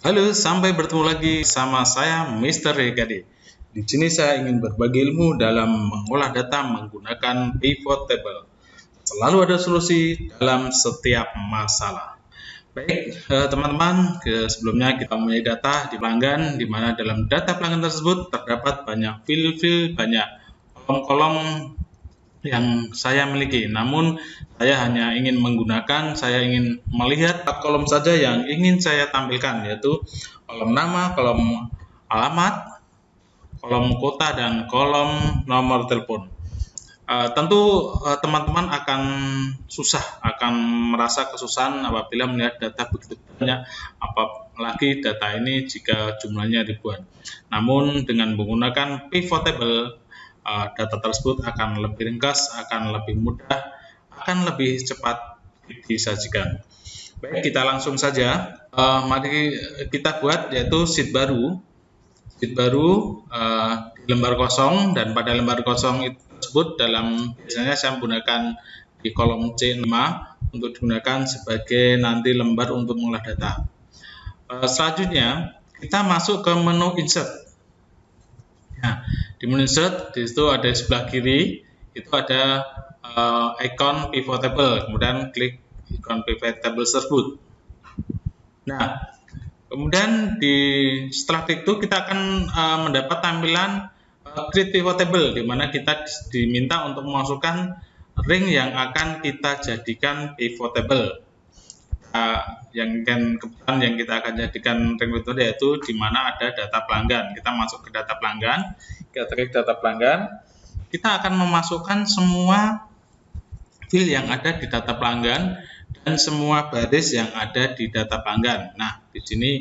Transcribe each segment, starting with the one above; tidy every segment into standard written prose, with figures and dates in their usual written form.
Halo, sampai bertemu lagi sama saya Mr. Regade. Di sini saya ingin berbagi ilmu dalam mengolah data menggunakan pivot table. Selalu ada solusi dalam setiap masalah. Baik, teman-teman, sebelumnya kita mempunyai data di pelanggan, di mana dalam data pelanggan tersebut terdapat banyak field, banyak kolom-kolom yang saya miliki. Namun saya hanya ingin melihat 4 kolom saja yang ingin saya tampilkan, yaitu kolom nama, kolom alamat, kolom kota, dan kolom nomor telepon. Tentu teman-teman akan merasa kesusahan apabila melihat data begitu banyak, apalagi data ini jika jumlahnya ribuan. Namun dengan menggunakan pivot table, data tersebut akan lebih ringkas, akan lebih mudah, akan lebih cepat disajikan. Baik, kita langsung saja. Mari kita buat yaitu sheet baru di lembar kosong, dan pada lembar kosong tersebut biasanya saya menggunakan di kolom C5 untuk digunakan sebagai nanti lembar untuk mengolah data. Selanjutnya kita masuk ke menu insert. Nah, di menu insert di situ ada di sebelah kiri itu ada icon pivot table, kemudian klik icon pivot table tersebut. Nah, kemudian setelah itu kita akan mendapat tampilan create pivot table, di mana kita diminta untuk memasukkan ring yang akan kita jadikan pivot table. Kebetulan yang kita akan jadikan ring itu yaitu di mana ada data pelanggan. Kita masuk ke data pelanggan, kita klik data pelanggan, kita akan memasukkan semua field yang ada di data pelanggan dan semua baris yang ada di data pelanggan. Nah, di sini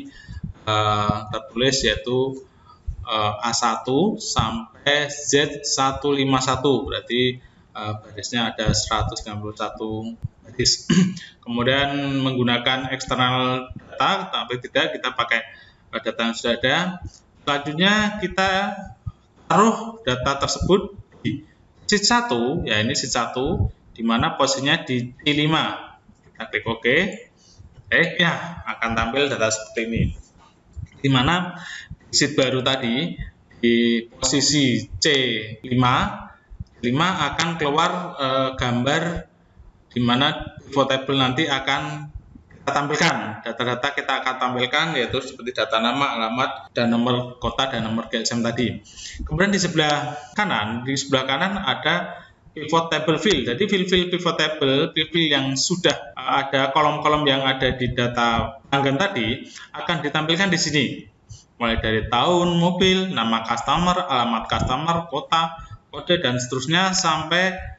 tertulis yaitu A1 sampai Z151, berarti barisnya ada 191 baris. Kemudian menggunakan eksternal data, tapi tidak, kita pakai data yang sudah ada. Selanjutnya kita taruh data tersebut di sheet 1, ya ini sheet 1, di mana posisinya di T5. Kita klik OK. Ya, akan tampil data seperti ini. Di mana di sheet baru tadi di posisi C5 akan keluar gambar di mana pivot table nanti akan kita tampilkan. Data-data kita akan tampilkan yaitu seperti data nama, alamat, dan nomor kota dan nomor GSM tadi. Kemudian di sebelah kanan ada pivot table field. Jadi field pivot table, field yang sudah ada kolom-kolom yang ada di data pelanggan tadi akan ditampilkan di sini. Mulai dari tahun mobil, nama customer, alamat customer, kota, kode, dan seterusnya sampai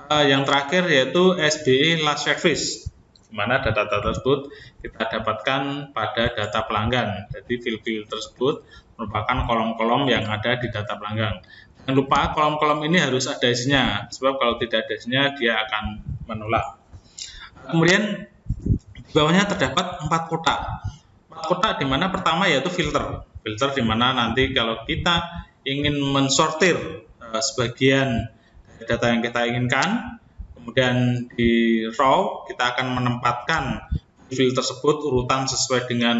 yang terakhir yaitu SBI last service, di mana data-data tersebut kita dapatkan pada data pelanggan. Jadi field-field tersebut merupakan kolom-kolom yang ada di data pelanggan. Jangan lupa kolom-kolom ini harus ada isinya, sebab kalau tidak ada isinya dia akan menolak. Kemudian di bawahnya terdapat 4 kotak. Kotak di mana pertama yaitu filter di mana nanti kalau kita ingin mensortir sebagian data yang kita inginkan, kemudian di row kita akan menempatkan field tersebut urutan sesuai dengan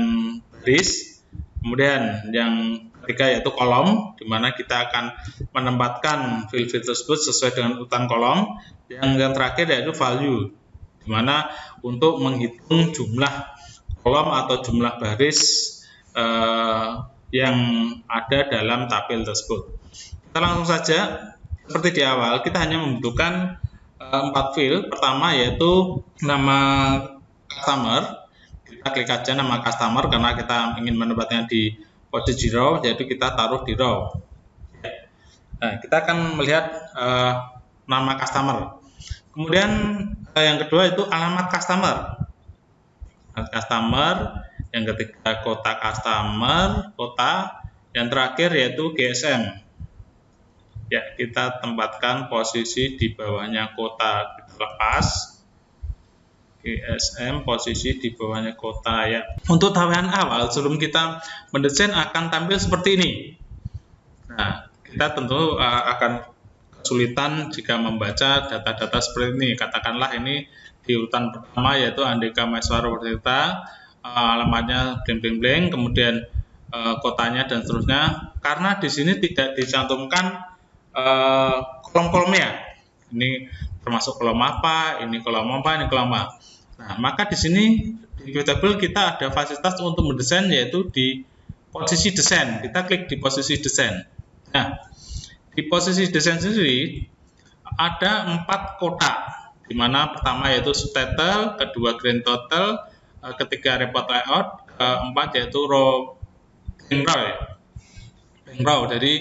baris. Kemudian yang ketiga yaitu kolom, di mana kita akan menempatkan field tersebut sesuai dengan urutan kolom. Yang terakhir yaitu value, di mana untuk menghitung jumlah kolom atau jumlah baris yang ada dalam tabel tersebut. Kita langsung saja, seperti di awal, kita hanya membutuhkan 4 field. Pertama yaitu nama customer. Kita klik aja nama customer karena kita ingin menempatnya di posisi row, yaitu kita taruh di row. Nah, kita akan melihat nama customer. Kemudian yang kedua itu alamat customer. Yang ketiga kota customer, yang terakhir yaitu GSM. Ya, kita tempatkan posisi di bawahnya kota, kita lepas GSM, posisi di bawahnya kota ya. Untuk tampilan awal sebelum kita mendesain akan tampil seperti ini. Nah, kita tentu akan kesulitan jika membaca data-data seperti ini. Katakanlah ini di urutan pertama yaitu Andika Maeswara Wertita, alamatnya blank, kemudian kotanya dan seterusnya. Karena di sini tidak dicantumkan kolom-kolomnya. Ini termasuk kolom apa, ini kolom apa, ini kolom apa. Nah, maka di sini di Qtable kita ada fasilitas untuk mendesain, yaitu di posisi desain. Kita klik di posisi desain. Nah, di posisi desain sendiri ada 4 kotak, di mana pertama yaitu subtitle, kedua grand total, ketiga report layout, keempat yaitu row row. Jadi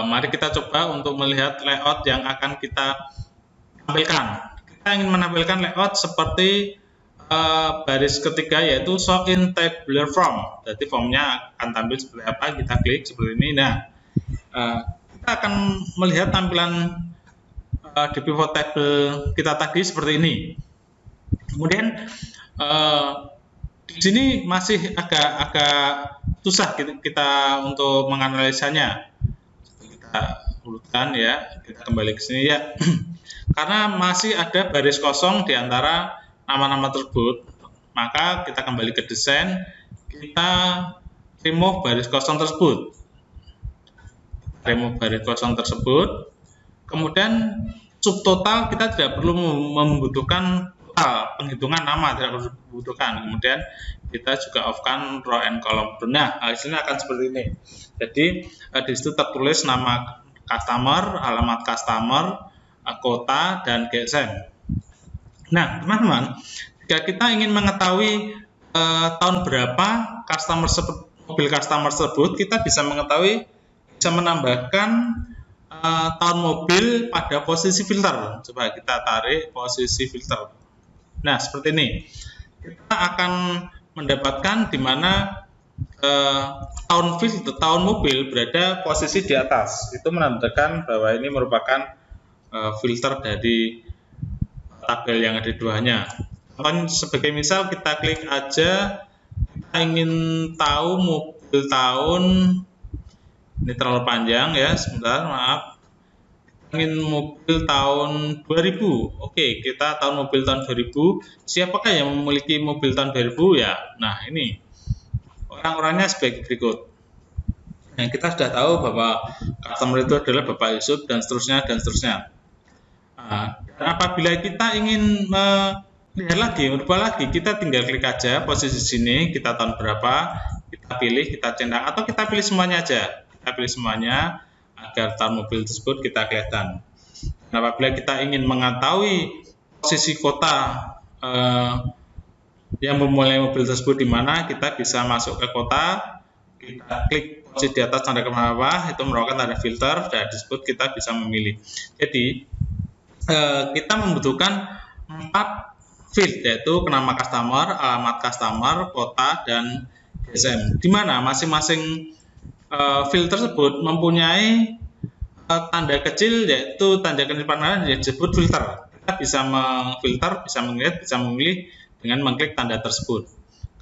mari kita coba untuk melihat layout yang akan kita tampilkan. Kita ingin menampilkan layout seperti baris ketiga, yaitu show in tabular form. Jadi formnya akan tampil seperti apa, kita klik seperti ini. Nah, kita akan melihat tampilan di pivot table kita tadi seperti ini. Kemudian di sini masih agak susah kita untuk menganalisanya. Kita urutkan ya, kita kembali ke sini ya. Karena masih ada baris kosong di antara nama-nama tersebut, maka kita kembali ke desain, kita remove baris kosong tersebut. Remove baris kosong tersebut. Kemudian subtotal kita tidak perlu membutuhkan penghitungan nama, tidak perlu dibutuhkan. Kemudian kita juga off-kan row and column. Nah, hasilnya akan seperti ini. Jadi di situ tertulis nama customer, alamat customer, kota, dan GSM. Nah, teman-teman, jika kita ingin mengetahui tahun berapa mobil customer tersebut, kita bisa menambahkan tahun mobil pada posisi filter. Coba kita tarik posisi filter. Nah, seperti ini. Kita akan mendapatkan di mana tahun mobil berada posisi di atas. Itu menandakan bahwa ini merupakan filter dari tabel yang ada duanya. Sebagai misal, kita klik aja, kita ingin tahu mobil tahun, ini terlalu panjang ya, sebentar, maaf. Ingin mobil tahun 2000. Oke, kita tahu mobil tahun 2000. Siapakah yang memiliki mobil tahun 2000 ya? Nah, ini orang-orangnya sebagai berikut. Nah, kita sudah tahu bahwa customer itu adalah Bapak Yusuf dan seterusnya dan seterusnya. Nah, dan apabila kita ingin merubah lagi, kita tinggal klik aja posisi sini, kita tahun berapa, kita pilih, kita centang, atau kita pilih semuanya aja. Kita pilih semuanya agar tahun mobil tersebut kita kelihatan. Nah, apabila kita ingin mengetahui posisi kota yang memulai mobil tersebut di mana, kita bisa masuk ke kota, kita klik posisi di atas tanda ke bawah, itu merupakan tanda filter, dan disebut kita bisa memilih. Jadi kita membutuhkan 4 field, yaitu nama customer, alamat customer, kota, dan GSM. Di mana masing-masing field tersebut mempunyai tanda kecil, yaitu tanda kecil panah yang disebut filter. Kita bisa memfilter, bisa melihat, bisa memilih dengan mengklik tanda tersebut.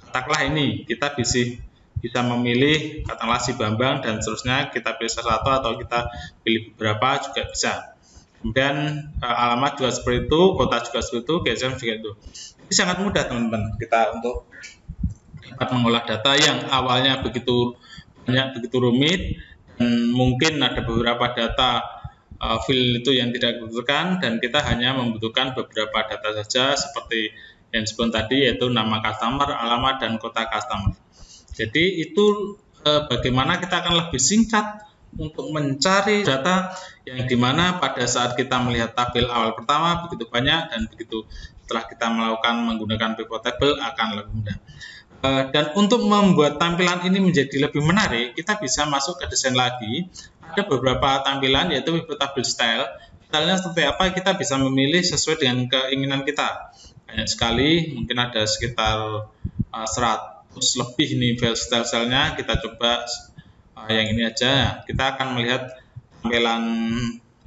Katakanlah ini, kita bisa memilih, katakanlah si Bambang dan seterusnya, kita pilih satu atau kita pilih beberapa juga bisa. Kemudian alamat juga seperti itu, kota juga seperti itu, GSM juga itu. Jadi sangat mudah teman-teman kita untuk dapat mengolah data yang awalnya begitu banyak, begitu rumit, dan mungkin ada beberapa data field itu yang tidak dibutuhkan, dan kita hanya membutuhkan beberapa data saja seperti yang disebut tadi, yaitu nama customer, alamat, dan kota customer. Jadi itu bagaimana kita akan lebih singkat untuk mencari data yang dimana pada saat kita melihat tabel awal pertama begitu banyak, dan begitu setelah kita melakukan menggunakan pivot table akan lebih mudah. Dan untuk membuat tampilan ini menjadi lebih menarik, kita bisa masuk ke desain lagi. Ada beberapa tampilan, yaitu pivot table style. Stylenya seperti apa, kita bisa memilih sesuai dengan keinginan kita. Banyak sekali, mungkin ada sekitar 100 lebih nih style-stylenya. Kita coba yang ini aja. Kita akan melihat tampilan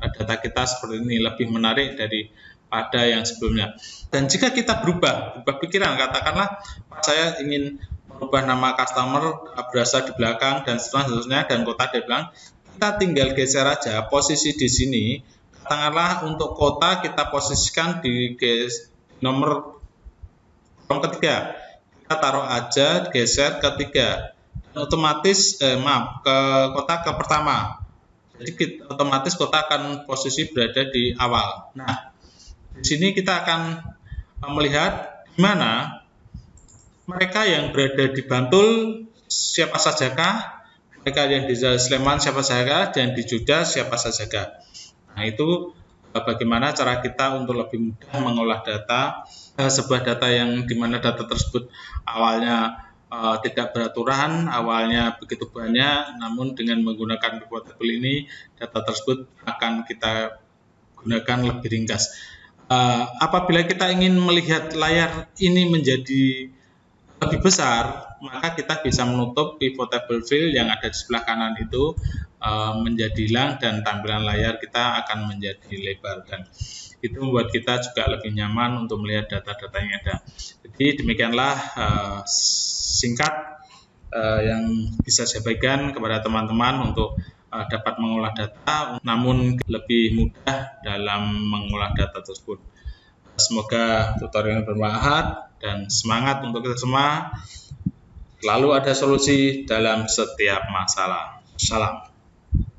data kita seperti ini, lebih menarik daripada yang sebelumnya. Dan jika kita berubah pikiran, katakanlah saya ingin merubah nama customer berasa di belakang dan seterusnya, dan kota di belakang, kita tinggal geser aja posisi di sini. Katakanlah untuk kota kita posisikan di nomor kolom ketiga. kita taruh aja, geser ke 3, otomatis ke kotak ke pertama. Jadi otomatis kotak akan posisi berada di awal. Nah, di sini kita akan melihat di mana mereka yang berada di Bantul siapa sajakah, mereka yang di Sleman siapa sajakah, dan di Juda siapa sajakah. Nah, itu bagaimana cara kita untuk lebih mudah mengolah data, sebuah data yang dimana data tersebut awalnya tidak beraturan, awalnya begitu banyak, namun dengan menggunakan pivot table ini data tersebut akan kita gunakan lebih ringkas. Apabila kita ingin melihat layar ini menjadi lebih besar, maka kita bisa menutup pivot table fill yang ada di sebelah kanan itu menjadi hilang dan tampilan layar kita akan menjadi lebar, dan itu membuat kita juga lebih nyaman untuk melihat data-data yang ada. Jadi demikianlah singkat yang bisa saya berikan kepada teman-teman untuk dapat mengolah data, namun lebih mudah dalam mengolah data tersebut. Semoga tutorial bermanfaat dan semangat untuk kita semua. Selalu ada solusi dalam setiap masalah. Salam.